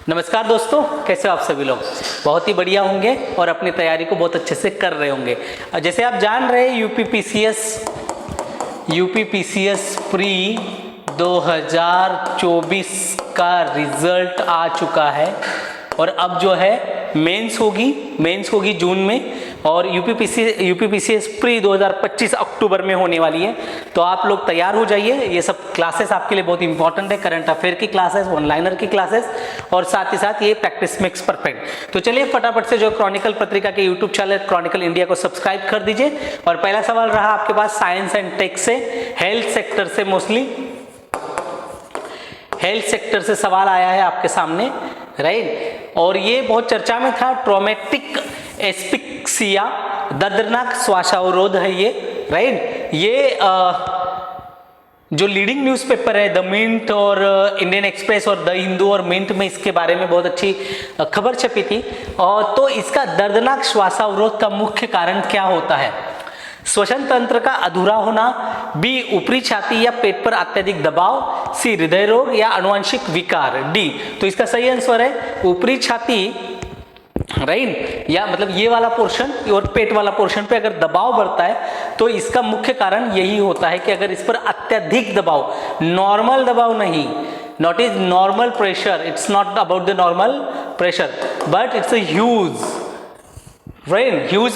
नमस्कार दोस्तों, कैसे हो आप सभी लोग। बहुत ही बढ़िया होंगे और अपनी तैयारी को बहुत अच्छे से कर रहे होंगे। जैसे आप जान रहे हैं यूपीपीसीएस प्री 2024 का रिजल्ट आ चुका है और अब जो है मेंस होगी जून में और यूपीपीसीएस प्री 2025 अक्टूबर में होने वाली है। तो आप लोग तैयार हो जाइए। ये सब क्लासेस आपके लिए बहुत इंपॉर्टेंट है, करंट अफेयर की क्लासेस, ऑनलाइनर की क्लासेस और साथ ही साथ ये प्रैक्टिस मेक्स परफेक्ट। तो चलिए फटाफट से जो क्रॉनिकल पत्रिका के यूट्यूब चैनल क्रॉनिकल इंडिया को सब्सक्राइब कर दीजिए। और पहला सवाल रहा आपके पास साइंस एंड टेक से, हेल्थ सेक्टर से, मोस्टली हेल्थ सेक्टर से सवाल आया है आपके सामने, राइट। और ये बहुत चर्चा में था, ट्रॉमेटिक एस्फिक्सिया, दर्दनाक श्वासावरोध है ये, राइट। ये जो लीडिंग न्यूज़पेपर है द मिंट और इंडियन एक्सप्रेस और द हिंदू और मिंट में इसके बारे में बहुत अच्छी खबर छपी थी। और तो इसका दर्दनाक श्वासावरोध का मुख्य कारण क्या होता है? श्वसन तंत्र का अधूरा होना, बी ऊपरी छाती या पेट पर अत्यधिक दबाव, सी हृदय रोग या आनुवंशिक विकार, डी। तो इसका सही आंसर है ऊपरी छाती, राइट, या मतलब ये वाला पोर्शन और पेट वाला पोर्शन पे अगर दबाव बढ़ता है तो इसका मुख्य कारण यही होता है कि अगर इस पर अत्यधिक दबाव, नॉर्मल दबाव नहीं, not is normal pressure, it's not about the normal pressure but it's a huge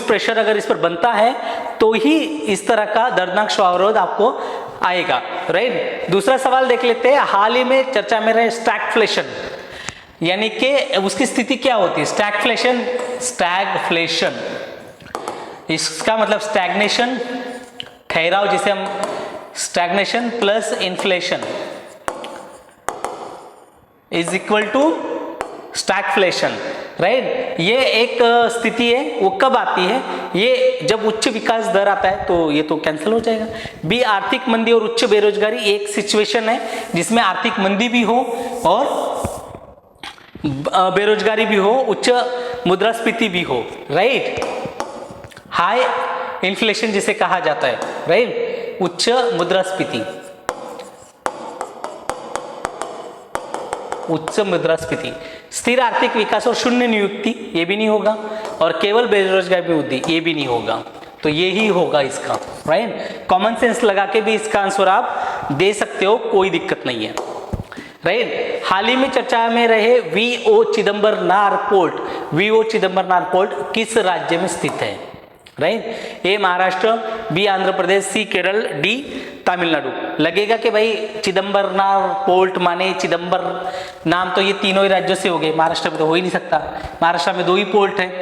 pressure अगर इस पर बनता है तो ही इस तरह का दर्दनाक श्वासावरोध आपको आएगा, राइट। दूसरा सवाल देख लेते हैं। हाल ही में चर्चा में रहे स्टैगफ्लेशन, यानी कि उसकी स्थिति क्या होती है? स्टैगफ्लेशन, इसका मतलब स्टैग्नेशन, ठहराव, जिसे हम stagnation plus inflation is equal to stagflation, right. ये एक स्थिति है, वो कब आती है? ये जब उच्च विकास दर आता है, तो ये तो कैंसिल हो जाएगा। बी आर्थिक मंदी और उच्च बेरोजगारी, एक सिचुएशन है जिसमें आर्थिक मंदी भी हो और बेरोजगारी भी हो, उच्च मुद्रास्फीति भी हो, राइट। हाई इन्फ्लेशन जिसे कहा जाता है, राइट, उच्च मुद्रास्फीति, स्थिर आर्थिक विकास और शून्य नियुक्ति, ये भी नहीं होगा, और केवल बेरोजगारी में वृद्धि, ये भी नहीं होगा। तो ये ही होगा इसका, राइट। कॉमन सेंस लगा के भी इसका आंसर आप दे सकते हो, कोई दिक्कत नहीं है, राइट। हाल ही में चर्चा में रहे वीओ चिदम्बरनार पोर्ट किस राज्य में स्थित है? राइट, ए महाराष्ट्र, बी आंध्र प्रदेश, सी केरल, डी तमिलनाडु। लगेगा कि भाई चिदम्बरनार पोर्ट माने चिदम्बर नाम, तो ये तीनों ही राज्यों से हो गए, महाराष्ट्र में तो हो ही नहीं सकता, महाराष्ट्र में 2 ही पोर्ट है।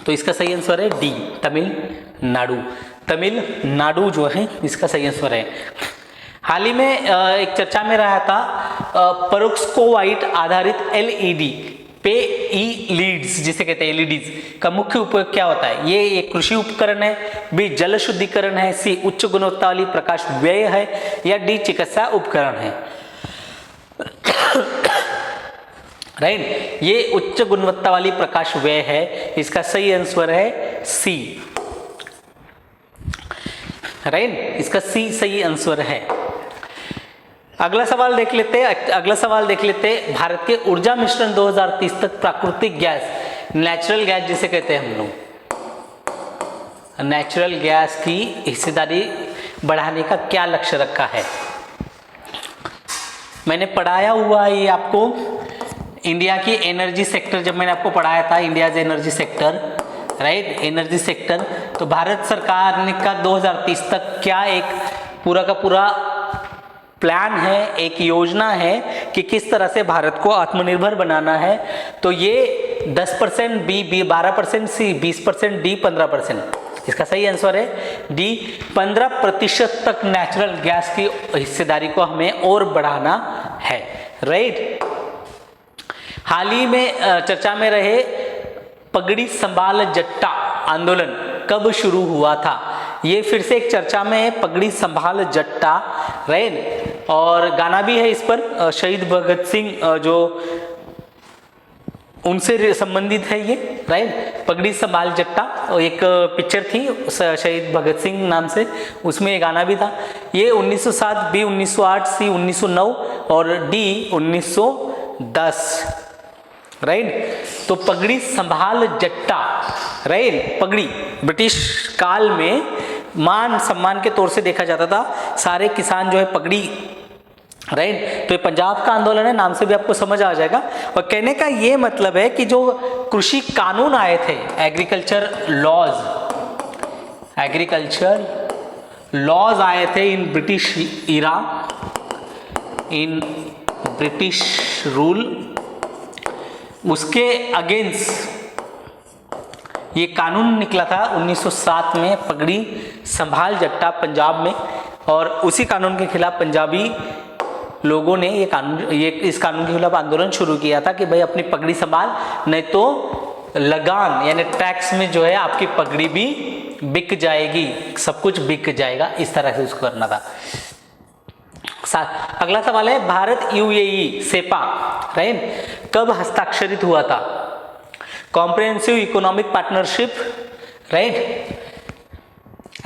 तो इसका सही आंसर है डी, तमिलनाडु जो है इसका सही आंसर है। हाल ही में एक चर्चा में रहा था पेरोक्सोवाइट आधारित एलईडी पे लीड्स जिसे कहते हैं एलईडीज का मुख्य उपयोग क्या होता है? ये एक कृषि उपकरण है, बी जल शुद्धिकरण है, सी उच्च गुणवत्ता वाली प्रकाश व्यय है, या डी चिकित्सा उपकरण है, राइट। ये उच्च गुणवत्ता वाली प्रकाश व्यय है, इसका सही आंसर है सी, राइट, इसका सी सही आंसर है। अगला सवाल देख लेते हैं। भारत के ऊर्जा मिश्रण 2030 तक प्राकृतिक गैस, नेचुरल गैस जिसे कहते हैं हम लोग, नेचुरल गैस की हिस्सेदारी बढ़ाने का क्या लक्ष्य रखा है? मैंने पढ़ाया हुआ है ये आपको, इंडिया की एनर्जी सेक्टर, जब मैंने आपको पढ़ाया था India's energy sector, right, energy sector. तो भारत सरकार ने का 2030 तक क्या एक पूरा का पूरा प्लान है, एक योजना है कि किस तरह से भारत को आत्मनिर्भर बनाना है। तो ये 10%, बी 12%, सी 20%, डी 15%। इसका सही आंसर है डी, 15% तक नेचुरल गैस की हिस्सेदारी को हमें और बढ़ाना है, राइट। हाल ही में चर्चा में रहे पगड़ी संभाल जट्टा आंदोलन कब शुरू हुआ था? ये फिर से एक चर्चा में है, पगड़ी संभाल जट्टा, राइट। और गाना भी है इस पर, शहीद भगत सिंह जो उनसे संबंधित है ये, राइट। पगड़ी संभाल जट्टा, एक पिक्चर थी शहीद भगत सिंह नाम से, उसमें ये गाना भी था। ये 1907, बी 1908, सी 1909 और डी 1900 10, राइट। तो पगड़ी संभाल जट्टा, राइट। पगड़ी ब्रिटिश काल में मान सम्मान के तौर से देखा जाता था, सारे किसान जो है पगड़ी, राइट। तो ये पंजाब का आंदोलन है, नाम से भी आपको समझ आ जाएगा। और कहने का ये मतलब है कि जो कृषि कानून आए थे, एग्रीकल्चर लॉज आए थे in British era, in British rule, उसके अगेंस्ट ये कानून निकला था 1907 में, पगड़ी संभाल जट्टा पंजाब में। और उसी कानून के खिलाफ पंजाबी लोगों ने इस कानून के खिलाफ आंदोलन शुरू किया था कि भाई अपनी पगड़ी संभाल, नहीं तो लगान यानी टैक्स में जो है आपकी पगड़ी भी बिक जाएगी, सब कुछ बिक जाएगा, इस तरह से उसको करना था। अगला सवाल है, भारत यूएई सेपा, राइट, कब हस्ताक्षरित हुआ था? Comprehensive economic partnership, right,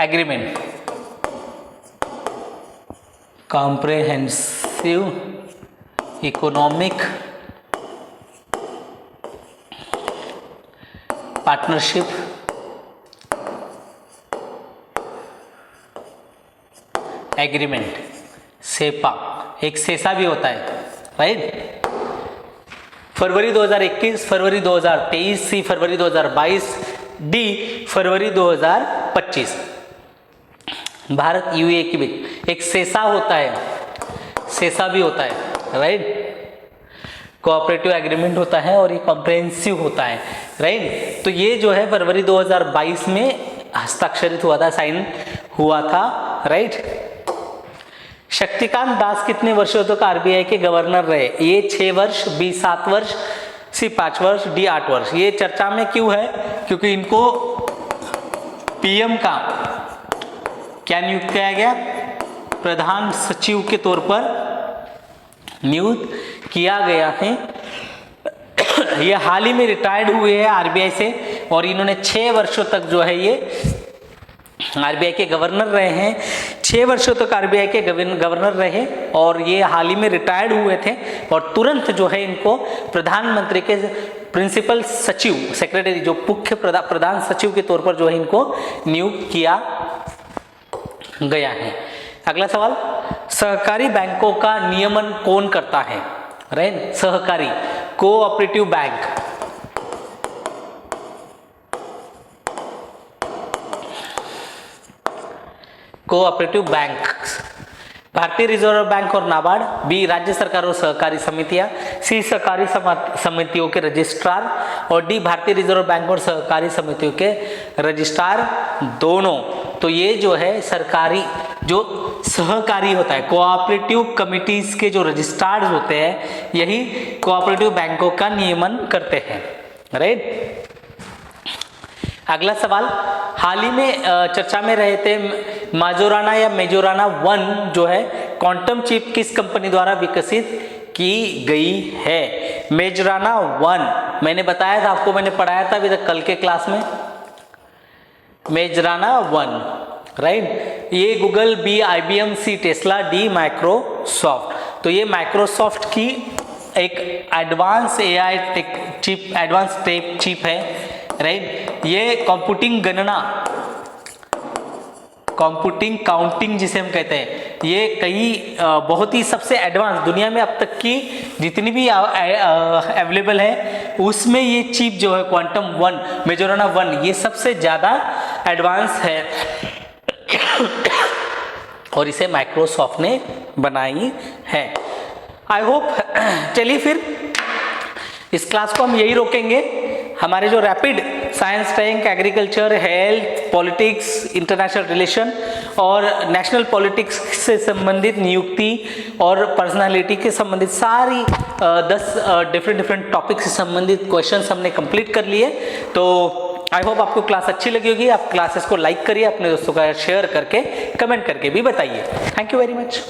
agreement, comprehensive economic partnership agreement, CEPA, एक सेसा भी होता है, राइट। फरवरी 2021, फरवरी 2023, सी फरवरी 2022, डी फरवरी 2025। भारत यूएई के बीच एक सेसा होता है, सेसा भी होता है, राइट। कोऑपरेटिव एग्रीमेंट होता है और ये कॉम्प्रिहेंसिव होता है, राइट। तो ये जो है फरवरी 2022 में हस्ताक्षरित हुआ था, साइन हुआ था, राइट। शक्तिकांत दास कितने वर्षों तक आरबीआई के गवर्नर रहे? ए 6 वर्ष, बी 7 वर्ष, सी 5 वर्ष, डी 8 वर्ष। ये चर्चा में क्यों है? क्योंकि इनको पीएम का क्या नियुक्त किया गया? प्रधान सचिव के तौर पर नियुक्त किया गया है। ये हाल ही में रिटायर्ड हुए हैं आरबीआई से और इन्होंने 6 वर्षों तक जो है ये आरबीआई के गवर्नर रहे हैं। 6 वर्षों तक आरबीआई के गवर्नर रहे और ये हाल ही में रिटायर्ड हुए थे और तुरंत जो है इनको प्रधानमंत्री के प्रिंसिपल सचिव, सेक्रेटरी, जो मुख्य प्रधान सचिव के तौर पर जो है इनको नियुक्त किया गया है। अगला सवाल, सहकारी बैंकों का नियमन कौन करता है? राइट, सहकारी, कोऑपरेटिव बैंक, कोऑपरेटिव बैंक, भारतीय रिजर्व बैंक और नाबार्ड, बी राज्य सरकार और सहकारी समितियां, सी सहकारी समितियों के रजिस्ट्रार और डी भारतीय रिजर्व बैंक और सहकारी समितियों के रजिस्ट्रार दोनों। तो ये जो है सरकारी, जो सहकारी होता है, कोऑपरेटिव कमिटीज के जो रजिस्ट्रार होते हैं, यही कोऑपरेटिव बैंकों का नियमन करते हैं, राइट। अगला सवाल, हाल ही में चर्चा में रहे थे माजोराना या मेजोराना 1 जो है क्वांटम चिप किस कंपनी द्वारा विकसित की गई है? मेजराना 1 मैंने बताया था आपको, मैंने पढ़ाया था अभी तक कल के क्लास में। Majorana 1, right. ये गूगल, बी आईबीएम, सी टेस्ला, डी माइक्रोसॉफ्ट। तो ये माइक्रोसॉफ्ट की एक advance AI tech chip, advance tech chip है, राइट। ये कंप्यूटिंग गणना, कंप्यूटिंग काउंटिंग जिसे हम कहते हैं, ये कई बहुत ही सबसे एडवांस दुनिया में अब तक की जितनी भी अवेलेबल है उसमें ये चिप जो है क्वांटम 1, मेजोराना 1, ये सबसे ज़्यादा एडवांस है और इसे माइक्रोसॉफ्ट ने बनाई है। आई होप, चलिए फिर इस क्लास को हम यही रोकेंगे। हमारे जो rapid science tank, agriculture, health, politics, international relation और नेशनल पॉलिटिक्स से संबंधित नियुक्ति और पर्सनालिटी के संबंधित सारी 10 डिफरेंट टॉपिक से संबंधित क्वेश्चंस हमने कंप्लीट कर लिए। तो आई होप आपको क्लास अच्छी लगी होगी। आप क्लासेस को लाइक करिए, अपने दोस्तों का शेयर करके, कमेंट करके भी बताइए। Thank you very much.